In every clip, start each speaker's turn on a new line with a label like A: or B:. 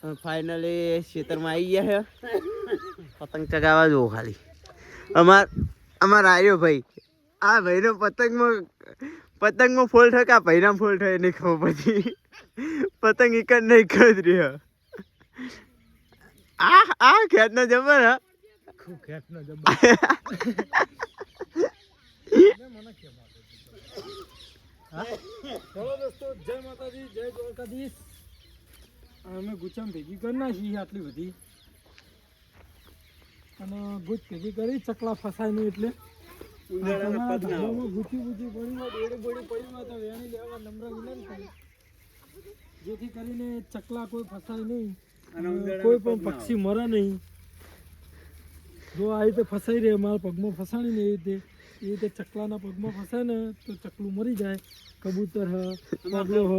A: finally ખેતરમાં આવી ગયા છે પતંગ ચગાવવા જુઓ ખાલી અમાર આવ્યો ભાઈ આ ભાઈનો પતંગમાં ફોલ થાય કે આ ભાઈના ફોલ થાય નહીં ખબર પછી પતંગ એક જ નહીં ખરીદ રહ્યો આ ખેતનો જબર હા
B: ખેતનો જબર ચલો દોસ્તો જય માતાજી જય દ્વારકાધીશ અમે ગુચ્છામાં ભેગી કરી નાખી આટલી બધી અને ગુચ્છ ભેગી કરી ચકલા ફસાય નહીં એટલે ગુચી પડી હોય ડોળી બોડી પડી હોય તો વેણી લેવા નમ્ર વિનંતી જેથી કરીને ચકલા કોઈ ફસાય નહીં અને કોઈ પણ પક્ષી મરે નહીં જો આ રીતે ફસાઈ રહે મારા પગમાં ફસાણી ને એ રીતે ચકલાના પગમાં ફસાય ને તો ચકલું મરી જાય કબૂતર હ બગલો હ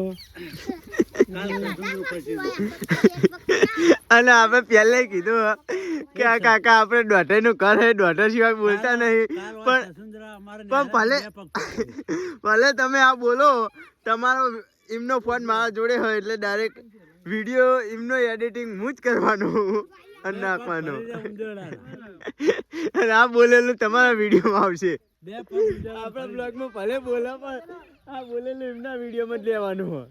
A: અને આપણે પહેલે કીધું કે આ કાકા આપણે દોઢેનું ઘર હે દોઢે સિવાય બોલતા નહીં પણ ભલે તમે આ બોલો તમારો એમનો ફોન મારા જોડે હોય એટલે ડાયરેક્ટ વિડીયો એમનો એડિટિંગ હું જ કરવાનું અને નાખવાનો અને આ બોલેલું તમારા વિડીયોમાં આવશે આપણા બ્લોગમાં ભલે બોલા પણ આ બોલેલું એમના વિડીયોમાં જ લેવાનું હોય